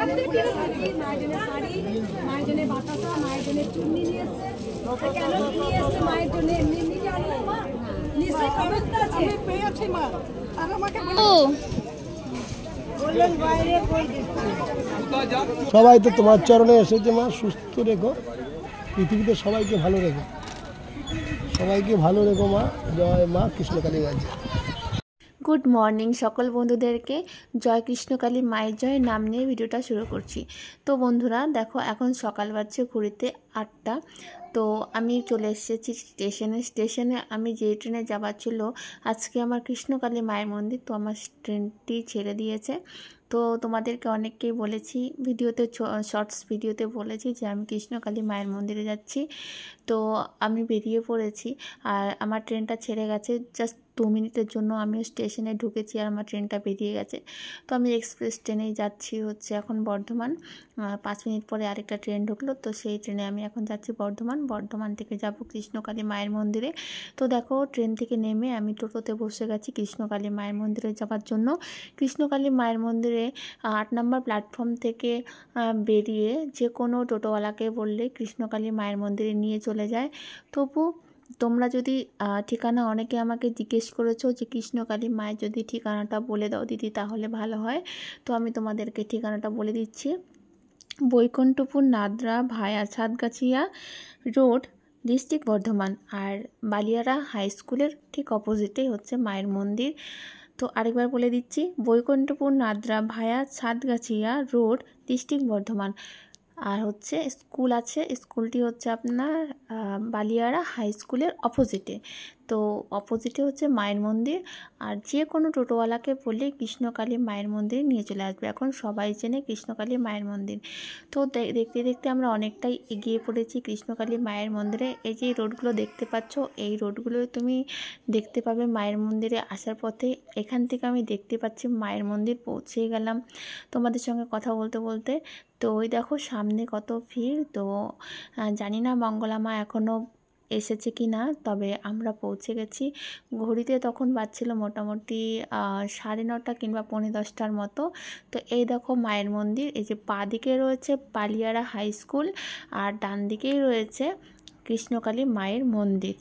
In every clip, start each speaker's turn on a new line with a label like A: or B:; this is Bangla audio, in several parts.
A: মায়ের জন্য শাড়ি, মায়ের জন্য বাতাসা, মায়ের জন্য চুন্নি নিয়ে এসছে। কেন নিয়ে এসছে মায়ের জন্য? এমনি এমনি কি আনলো মা? নিশ্চয়ই কমেন্ট আছে। আমি পেয়েছি মা। আর আমাকে বললেন বাইরে কই দিচ্ছি।
B: সবাই তো তোমার চরণে এসেছে মা, সুস্থ রেখো, পৃথিবীতে সবাইকে ভালো রেখো, সবাইকে ভালো রেখো মা। জয় মা কৃষ্ণকালী মায়ের জয়।
C: গুড মর্নিং সকল বন্ধুদেরকে। জয় কৃষ্ণকালী মায়ের জয় নাম নিয়ে ভিডিওটা শুরু করছি। তো বন্ধুরা দেখো, এখন সকাল বাজছে ঘড়িতে 8টা। তো আমি চলে এসেছি স্টেশনে। আমি যে ট্রেনে যাবার ছিল আজকে আমার কৃষ্ণকালী মায়ের মন্দির, তো আমার ট্রেনটি ছেড়ে দিয়েছে। তো তোমাদেরকে অনেককেই বলেছি ভিডিওতে, শর্টস ভিডিওতে বলেছি যে আমি কৃষ্ণকালী মায়ের মন্দিরে যাচ্ছি। তো আমি বেরিয়ে পড়েছি আর আমার ট্রেনটা ছেড়ে গেছে। জাস্ট 2 মিনিটের জন্য আমি স্টেশনে ঢুকেছি আর আমার ট্রেনটা বেরিয়ে গেছে। তো আমি এক্সপ্রেস ট্রেনেই যাচ্ছি হচ্ছে এখন বর্ধমান। 5 মিনিট পরে আরেকটা ট্রেন ঢুকলো, তো সেই ট্রেনে আমি এখন যাচ্ছি বর্ধমান থেকে যাব কৃষ্ণকালী মায়ের মন্দিরে। তো দেখো, ট্রেন থেকে নেমে আমি টোটোতে বসে গেছি কৃষ্ণকালী মায়ের মন্দিরে যাওয়ার জন্য। কৃষ্ণকালী মায়ের মন্দিরে 8 নম্বর প্ল্যাটফর্ম থেকে বেরিয়ে যে কোনো টোটোওয়ালাকে বললে কৃষ্ণকালী মায়ের মন্দিরে নিয়ে চলে যায়। তবু তোমরা যদি ঠিকানা, অনেকে আমাকে জিজ্ঞেস করেছো যে কৃষ্ণকালী মায়ের যদি ঠিকানাটা বলে দাও দিদি তাহলে ভালো হয়। তো আমি তোমাদেরকে ঠিকানাটা বলে দিচ্ছি। বৈকুণ্ঠপুর নাদরা ভায়া সাতগাছিয়া রোড, ডিস্ট্রিক্ট বর্ধমান। আর বালিয়ারা হাই স্কুলের ঠিক অপোজিটেই হচ্ছে মায়ের মন্দির। তো আরেকবার বলে দিচ্ছি, বৈকুণ্ঠপুর নাদরা ভায়া সাতগাছিয়া রোড, ডিস্ট্রিক্ট বর্ধমান। আর হচ্ছে স্কুল আছে, স্কুলটি হচ্ছে আপনার বালিয়ারা হাই স্কুলের অপোজিটে। তো অপোজিটে হচ্ছে মায়ের মন্দির। আর যে কোনো টোটোওয়ালাকে বললে কৃষ্ণকালী মায়ের মন্দিরে নিয়ে চলে আসবে। এখন সবাই চেনে কৃষ্ণকালী মায়ের মন্দির। তো দেখতে দেখতে আমরা অনেকটাই এগিয়ে পড়েছি কৃষ্ণকালী মায়ের মন্দিরে। এই যে রোডগুলো দেখতে পাচ্ছ, এই রোডগুলো তুমি দেখতে পাবে মায়ের মন্দিরে আসার পথে। এখান থেকে আমি দেখতে পাচ্ছি মায়ের মন্দির পৌঁছে গেলাম তোমাদের সঙ্গে কথা বলতে বলতে। তো ওই দেখো সামনে কত ভিড়। তো জানি না মঙ্গলা মা এখনও এসেছে কি না, তবে আমরা পৌঁছে গেছি। ঘড়িতে তখন বাজছিল মোটামুটি 9:30 কিংবা 10:45 মতো। তো এই দেখো মায়ের মন্দির। এই যে পা দিকে রয়েছে বালিয়ারা হাই স্কুল আর ডান দিকেই রয়েছে কৃষ্ণকালী মায়ের মন্দির।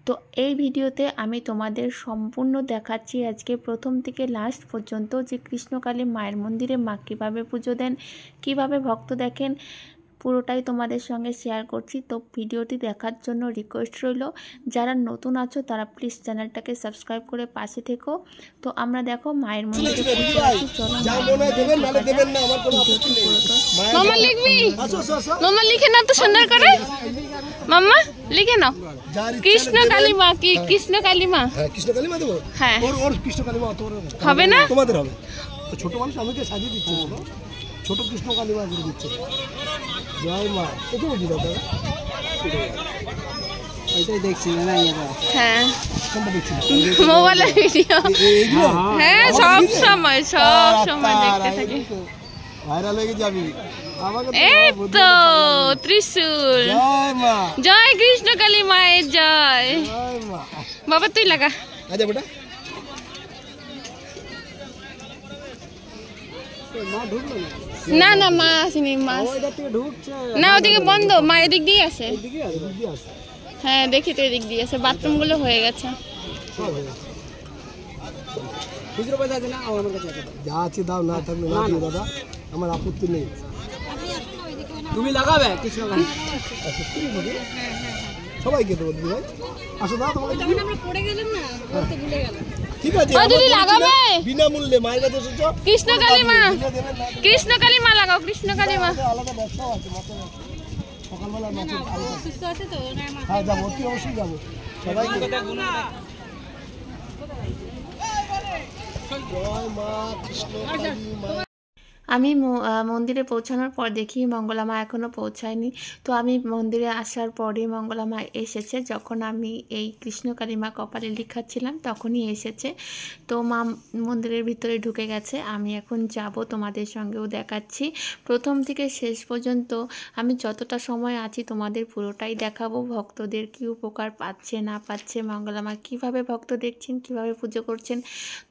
C: তো এই ভিডিওতে আমি তোমাদের সম্পূর্ণ দেখাচ্ছি আজকে প্রথম থেকে লাস্ট পর্যন্ত যে কৃষ্ণকালী মায়ের মন্দিরে মা কীভাবে পুজো দেন, কীভাবে ভক্ত দেখেন, পুরোটাই তোমাদের সঙ্গে শেয়ার করছি। তো ভিডিওটি দেখার জন্য রিকোয়েস্ট রইল, যারা নতুন আছো তারা প্লিজ চ্যানেলটাকে সাবস্ক্রাইব করে পাশে থেকো। তো আমরা দেখো মায়ের মন্দিরে
D: মামা লিখবি, মামা লিখে নাও তো সুন্দর করে, মামা লিখে নাও কৃষ্ণকালী মা। কি কৃষ্ণকালী মা?
B: হ্যাঁ কৃষ্ণকালী মা দেবো।
D: হ্যাঁ
B: ওর কৃষ্ণকালী মা
D: হবে না,
B: তোমাদের হবে। ছোট মানুষ আমাকে সাজিয়ে দিচ্ছে, ছোট কৃষ্ণকালী মা করে দিচ্ছে। জয় মা। এটা কি দাদা? এটাই দেখছি না।
D: হ্যাঁ
B: কোনটা দেখছি?
D: মোবাইলের ভিডিও। হ্যাঁ সব সময় দেখতে থাকি।
B: ভাইরাল হয়ে যাবি।
D: এই তো ত্রিশূল।
B: জয় মা।
D: জয় কৃষ্ণকালী মায়ের জয়।
B: জয় মা।
D: বাবা তুই লাগা।
B: আচ্ছা বেটা। মা ঢুকলো
D: না না মা আসেনি, মা না ওদিকে বন্ধ, মা এদিক দিয়ে আসে। হ্যাঁ দেখি তো এদিক দিয়ে আসে, বাথরুম গুলো হয়ে গেছে।
B: যা আছে দাও, না থাকলে না দিও দাদা, আমার আপত্তি নেই।
E: তুমি লাগাবে কৃষ্ণকালী
B: সবাইকে দেবো দিদি ভাই। আসো দাও তোমাকে।
A: আমরা পড়ে গেলাম না, বলতে ভুলে গেলাম।
B: ঠিক আছে
D: দিদি লাগাবে
B: বিনামূল্যে মায়ের কাছে এসেছো।
D: কৃষ্ণকালী মা, কৃষ্ণকালী মা লাগাও, কৃষ্ণকালী মা।
B: আলাদা ব্যবসাও আছে মাছের, সকালবেলা মাছের
A: সুস্থ আছে তো?
B: হ্যাঁ যাবো, অতি অবশ্যই যাবো। সবাইকে জয় মা কৃষ্ণকালী মা।
C: আমি মন্দিরে পৌঁছানোর পর দেখি মঙ্গলা মা এখনও পৌঁছায়নি। তো আমি মন্দিরে আসার পরে মঙ্গলা মা এসেছে। যখন আমি এই কৃষ্ণকালী মা কপালে লিখাচ্ছিলাম তখনই এসেছে। তো মা মন্দিরের ভিতরে ঢুকে গেছে। আমি এখন যাব, তোমাদের সঙ্গেও দেখাচ্ছি প্রথম থেকে শেষ পর্যন্ত। আমি যতটা সময় আছি তোমাদের পুরোটাই দেখাবো, ভক্তদের কী উপকার পাচ্ছে না পাচ্ছে, মঙ্গলা মা কীভাবে ভক্ত দেখছেন, কীভাবে পুজো করছেন।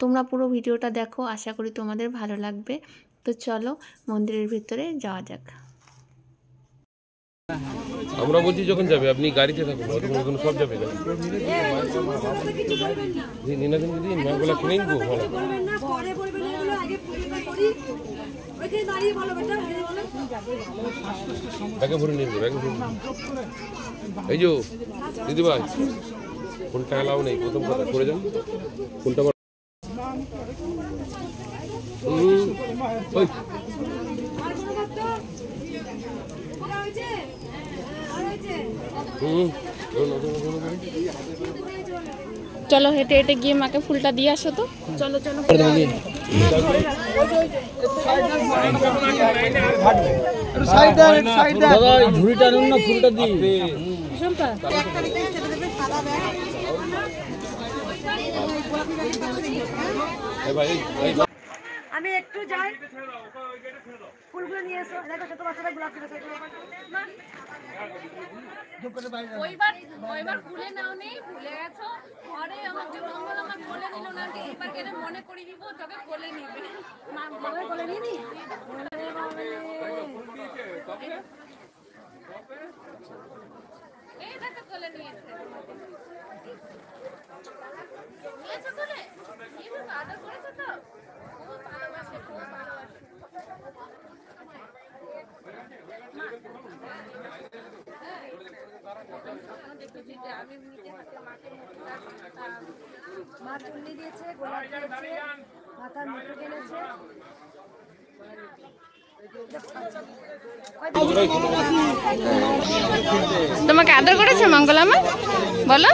C: তোমরা পুরো ভিডিওটা দেখো, আশা করি তোমাদের ভালো লাগবে। তো চলো মন্দিরের ভিতরে যাওয়া যাক।
F: আমরা বলছি যখন যাবে আপনি গাড়িতে থাকুন, ওখানে সব যাবে গাড়ি। নিনাদিন দিদি মাগুলা কিনে নিবো ভালো। ব্যাগে ভরে নিয়ে ব্যাগে ভরে। এই যে দিদিভাই ফোনটা এলাও নেই, প্রথম কথা করে যান ফোনটা। ওই
D: চলো হেঁটে হেঁটে গিয়ে মাকে ফুলটা দিয়ে আসো তো। চলো চলো
E: ঝুড়িটা নিন না, ফুলটা দিই।
A: আমি একটু যাই, ফুলগুলো নিয়ে এসো। দেখো ছোট বাচ্চারা গোলাপ
G: ওইবার ভুলে নাও নেই, ভুলে গেছো। আরে আমার মঙ্গল আমার কোলে নিল না, এবার কেন মনে করি দিব তবে কোলে নিবে।
A: মনে কোলে নিয়ে নি।
G: এই দেখো কোলে নিয়েছে, নিয়েছো কোলে। কি বলবো, আদর করেছো তো? খুব ভালোবাসে, খুব ভালোবাসে।
A: মা চুন্নি দিয়েছে, গোলাপ দিয়েছে, মাথার মুকুট এনেছে।
D: তোমাকে আদর করেছে মঙ্গলামা? বলো,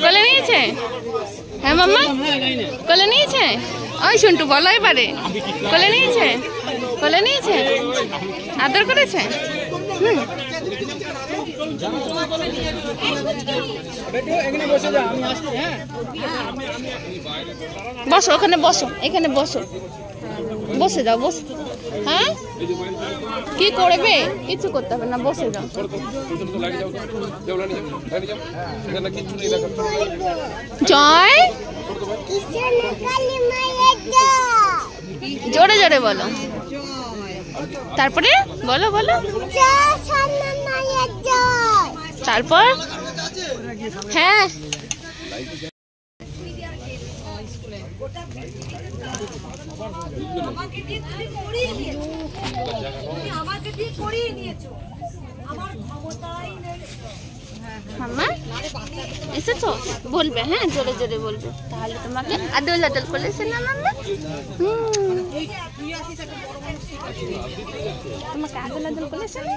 D: কোলে নিয়েছে? হ্যাঁ মাম্মা কোলে নিয়েছে? ওই শুনটু বলো এবারে, কোলে নিয়েছে? কোলে নিয়েছে, আদর করেছে? বসো ওখানে, বসো এখানে, বসো বসে যাও, বসে। হ্যাঁ কি করবে? কিছু করতে হবে না, বসে যাও। জয় জোরে জোরে বলো, তারপরে বলো বলো, তারপর হ্যাঁ
A: আমাকে দিয়ে তুমি করিয়ে নিয়েছো, তুমি আমাকে দিয়ে করিয়ে নিয়েছো, আমার ক্ষমতাই নেই।
D: মাম্মা এসেছো? বলবে, হ্যাঁ জোরে জোরে বলবে, তাহলে তোমাকে আদল আদল করেছে না মাম্মা? তোমাকে আদল আদল করেছে না?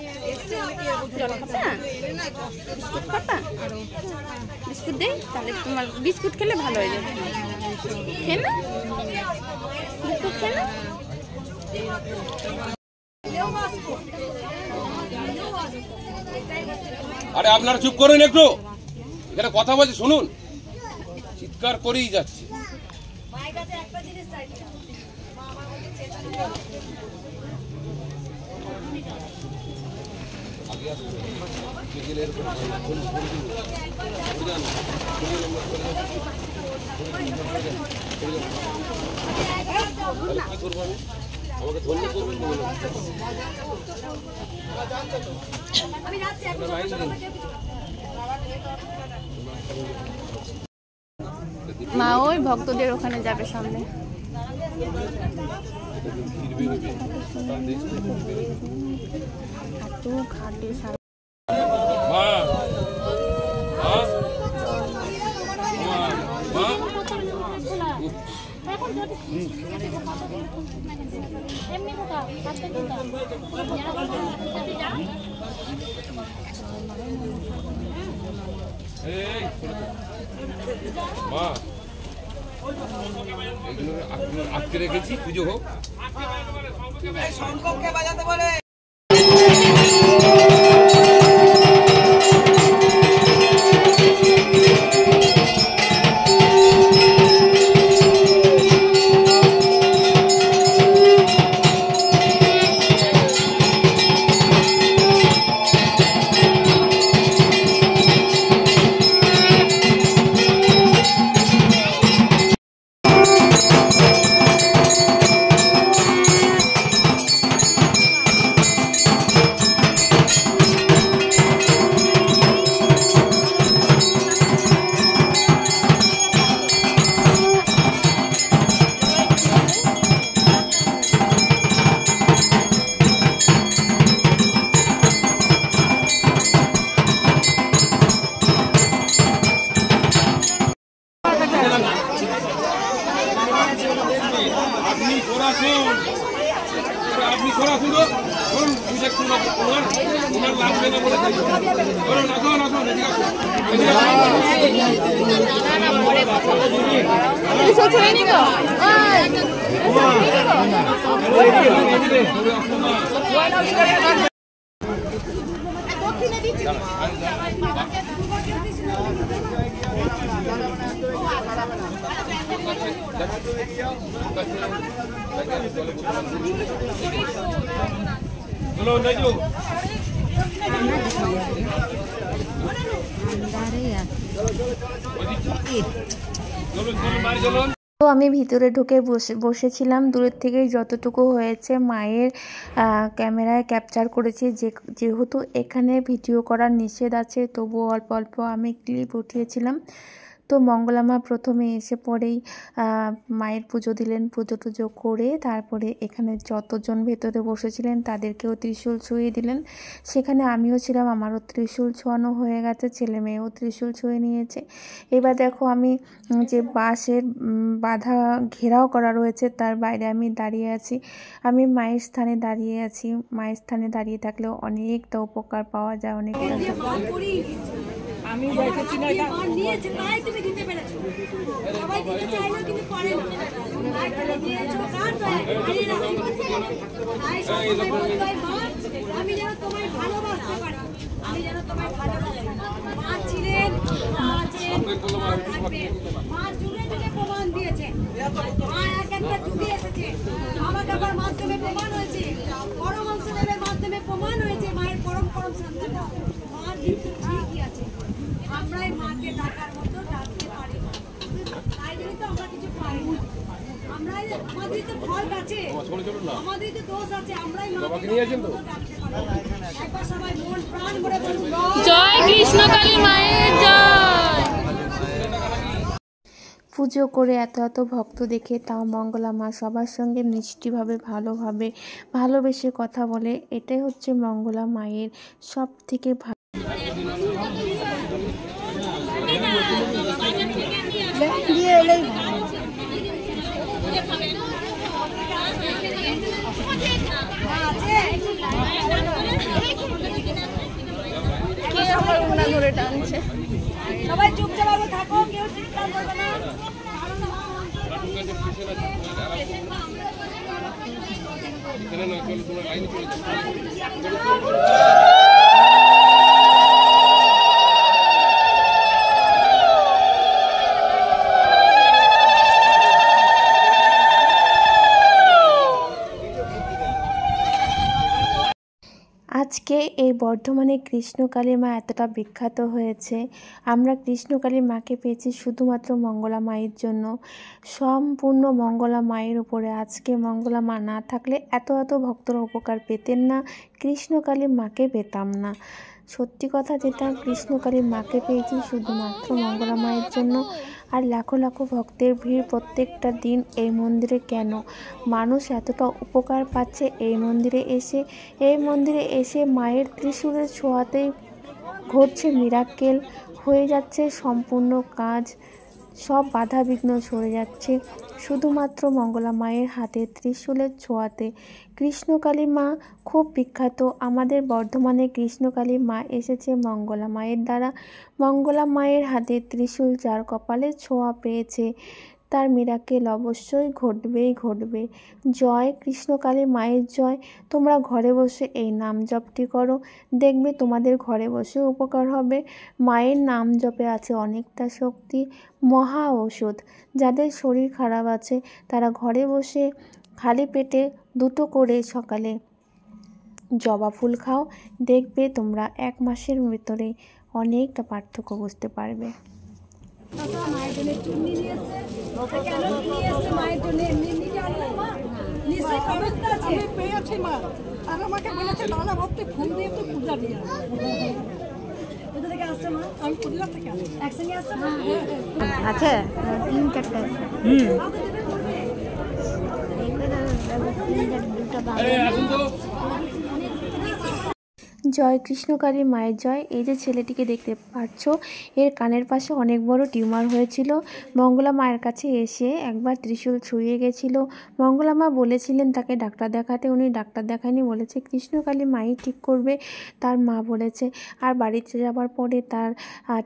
D: জল খাবা? বিস্কুট খাবা? বিস্কুট দেই? তাহলে তোমার বিস্কুট খেলে ভালো হয়ে যাবে। খেয়ে না বিস্কুট, খেয়ে না।
F: আরে আপনারা চুপ করুন একটু, এখানে কথা বলছি শুনুন, চিৎকার করেই যাচ্ছে।
A: মায়ের কাছে একটা জিনিস চাইছিলাম, মা আমার মধ্যে চেষ্টা
F: কি করবো আমি? আমাকে ধন্য করবেন তো বলুন।
A: আমি যাচ্ছি এখন।
D: মা ওই ভক্তদের ওখানে যাবে সামনে। ঘাটে
F: মা এগুলো আটকে রেখেছি, পুজো হোক।
E: শঙ্করকে বাজাতে বলে।
F: আপনি সরাসরি ধরুন ওনার লাগবে না বলে ধরুন আসুন আসুন চলো নাইজু
C: তো আমি ভিতরে ঢুকে বসেছিলাম। দূরের থেকে যতটুকু হয়েছে মায়ের ক্যামেরায় ক্যাপচার করেছি। যেহেতু এখানে ভিডিও করার নিষেধ আছে, তবুও অল্প অল্প আমি ক্লিপ উঠিয়েছিলাম। তো মঙ্গলা মা প্রথমে এসে পরেই মায়ের পুজো দিলেন। পুজো টুজো করে তারপরে এখানে যতজন ভেতরে বসেছিলেন তাদেরকেও ত্রিশূল ছুঁয়ে দিলেন। সেখানে আমিও ছিলাম, আমারও ত্রিশূল ছোঁয়ানো হয়ে গেছে, ছেলে মেয়েও ত্রিশূল ছুঁয়ে নিয়েছে। এবার দেখো আমি যে বাঁশের বাঁধা ঘেরাও করা রয়েছে তার বাইরে আমি দাঁড়িয়ে আছি। আমি মায়ের স্থানে দাঁড়িয়ে আছি। মায়ের স্থানে দাঁড়িয়ে থাকলেও অনেকটা উপকার পাওয়া যায়, অনেকটা।
A: আমি দেখেছি না এটা নিয়েছে তাই তুমি দিতে পেরেছো। সবাই দিতে চাইলো কিন্তু পারে না। তাই তুমি দিয়েছো কার দয়া আমি রাখি করতে তাই সবাই বলতাই মা আমি যেন তোমায় ভালোবাসতে পারি, আমি যেন তোমায় ভালোবাসি। মা ছিলেন, মা আছেন, মা থাকবেন। মা যুগে যুগে প্রমাণ দিয়েছে। মা এক একটা যুগে এসেছে। বাবা কাবার মাধ্যমে প্রমাণ হয়েছে, পরমহংসদেবের মাধ্যমে প্রমাণ হয়েছে মায়ের পরম পরম সন্তান। মা কিন্তু ঠিকই আছে, আমরাই মাকে ডাকার মতো ডাকতে পারি না। তাই জন্য তো আমরা কিছু পাই না। আমরাই আমাদেরই তো ফল আছে, আমাদেরই তো দোষ আছে, আমরাই মাকে ডাকার মতো ডাকতে পারি না। একবার সবাই মন প্রাণ ভরে বলুন
D: জয় কৃষ্ণকালী মায়ের জয়।
C: পুজো করে এত এত ভক্ত দেখে তাও মঙ্গলা মা সবার সঙ্গে মিষ্টিভাবে ভালোভাবে ভালোবেসে কথা বলে। এটাই হচ্ছে মঙ্গলা মায়ের সব থেকে ভালো।
A: সবাই চুপচাপ থাকো, কেউ চিৎকার করবে না।
C: আজকে এই বর্ধমানে কৃষ্ণকালী মা এতটা বিখ্যাত হয়েছে। আমরা কৃষ্ণকালী মাকে পেয়েছি শুধুমাত্র মঙ্গলা মায়ের জন্য। সম্পূর্ণ মঙ্গলা মায়ের উপরে। আজকে মঙ্গলা মা না থাকলে এত এত ভক্তরা উপকার পেতেন না, কৃষ্ণকালী মাকে পেতাম না। সত্যি কথা যেটা, কৃষ্ণকালী মাকে পেয়েছি শুধুমাত্র মঙ্গলা মায়ের জন্য। আর লাখো লাখো ভক্তের ভিড় প্রত্যেকটা দিন এই মন্দিরে। কেন মানুষ এতটা উপকার পাচ্ছে এই মন্দিরে এসে? এই মন্দিরে এসে মায়ের ত্রিশূলের ছোঁয়াতেই ঘটছে মিরাক্কেল, হয়ে যাচ্ছে সম্পূর্ণ কাজ, সব বাধা বিঘ্ন সরে যাচ্ছে শুধুমাত্র মঙ্গলা মায়ের হাতে ত্রিশূলের ছোঁয়াতে। কৃষ্ণকালী মা খুব বিখ্যাত। আমাদের বর্ধমানে কৃষ্ণকালী মা এসেছে মঙ্গলা মায়ের দ্বারা। মঙ্গলা মায়ের হাতে ত্রিশূল যার কপালে ছোঁয়া পেয়েছে তার মিরাক্কেল অবশ্যই ঘটবেই ঘটবে। জয় কৃষ্ণকালী মায়ের জয়। তোমরা ঘরে বসে এই নাম জপটি করো, দেখবে তোমাদের ঘরে বসে উপকার হবে। মায়ের নাম জপে আছে অনেকটা শক্তি, মহা ঔষধ। যাদের শরীর খারাপ আছে তারা ঘরে বসে খালি পেটে 2টো করে সকালে জবা ফুল খাও, দেখবে তোমরা 1 মাসের ভিতরে অনেকটা পার্থক্য বুঝতে পারবে।
A: মায়ের জন্য চুন্নি নিয়ে এসছে, কেন নিয়ে এসছে মায়ের জন্য? এমনি নিয়ে আনলো মা, নিশ্চয়ই ক্ষমতা আছে। আমি পেয়েছি মা, আর আমাকে বলেছে নানা ভক্তি ফুল দিয়ে তো পূজা দিয়ে। কোথা থেকে আসছে মা? আমি পুরুলিয়া থেকে আসছি। একসঙ্গে আসছে মা?
C: আচ্ছা 3-4টা জয় কৃষ্ণকালী মায়ের জয়। এই যে ছেলেটিকে দেখতে পাচ্ছ, এর কানের পাশে অনেক বড় টিউমার হয়েছিল। মঙ্গলা মায়ের কাছে এসে একবার ত্রিশূল ছুঁয়ে গেছিল। মঙ্গলা মা বলেছিলেন তাকে ডাক্তার দেখাতে, উনি ডাক্তার দেখায়নি, বলেছে কৃষ্ণকালী মাই ঠিক করবে, তার মা বলেছে। আর বাড়িতে যাবার পরে তার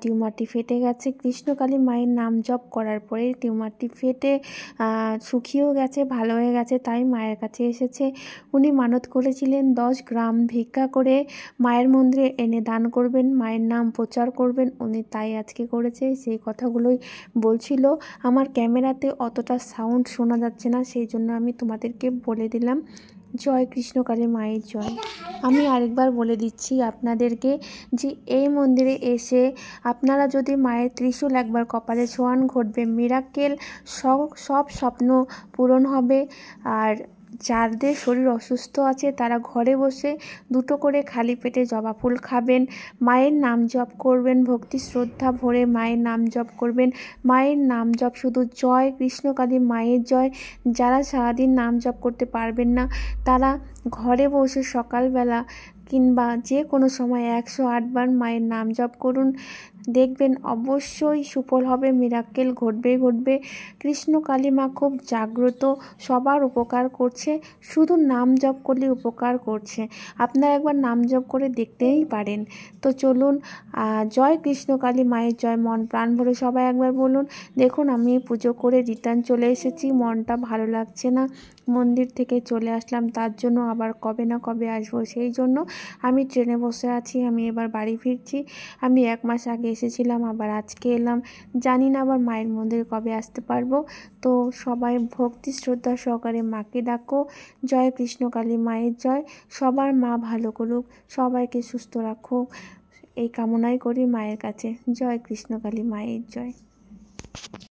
C: টিউমারটি ফেটে গেছে। কৃষ্ণকালী মায়ের নাম জপ করার পরে টিউমারটি ফেটে শুকিয়েও গেছে, ভালো হয়ে গেছে। তাই মায়ের কাছে এসেছে। উনি মানত করেছিলেন 10 গ্রাম ভিক্ষা করে মায়ের মন্দিরে এনে দান করবেন, মায়ের নাম প্রচার করবেন। উনি তাই আজকে করেছে, সেই কথাগুলোই বলছিল। আমার ক্যামেরাতে অতটা সাউন্ড শোনা যাচ্ছে না, সেই জন্য আমি তোমাদেরকে বলে দিলাম জয় কৃষ্ণকালী মায়ের জয়। আমি আরেকবার বলে দিচ্ছি আপনাদেরকে যে এই মন্দিরে এসে আপনারা যদি মায়ের ত্রিশূল একবার কপালে ছোঁয়ান, ঘটবে মিরাক্কেল, সব স্বপ্ন পূরণ হবে। আর যাদের শরীর অসুস্থ আছে তারা ঘরে বসে 2টো করে খালি পেটে জবা ফুল খাবেন, মায়ের নাম জপ করবেন, ভক্তি শ্রদ্ধা ভরে মায়ের নাম জপ করবেন। মায়ের নাম জপ শুধু জয় কৃষ্ণকালী মায়ের জয়। যারা সারাদিন নাম জপ করতে পারবেন না তারা ঘরে বসে সকালবেলা কিংবা যে কোনো সময় 108 বার মায়ের নাম জপ করুন, দেখবেন অবশ্যই সুফল হবে, মিরাক্কেল ঘটবে। কৃষ্ণকালী মা খুব জাগ্রত, সবার উপকার করছে, শুধু নাম জপ করলে উপকার করছে। আপনারা একবার নাম জপ করে দেখতেই পারেন। তো চলুন, জয় কৃষ্ণকালী মায়ের জয়। মন প্রাণ ভরে সবাই একবার বলুন। দেখুন আমি পুজো করে রিটার্ন চলে এসেছি, মনটা ভালো লাগছে না, মন্দির থেকে চলে আসলাম, তার জন্য আবার কবে না কবে আসবো, সেই জন্য আমি ট্রেনে বসে আছি। আমি এবার বাড়ি ফিরছি। আমি 1 মাস আগে এসেছিলাম, আবার আজকে এলাম, জানি না আবার মায়ের মন্দিরে কবে আসতে পারবো। তো সবাই ভক্তি শ্রদ্ধা সহকারে মাকে ডাকো, জয় কৃষ্ণকালী মায়ের জয়। সবার মা ভালো করুক, সবাইকে সুস্থ রাখুক, এই কামনাই করি মায়ের কাছে। জয় কৃষ্ণকালী মায়ের জয়।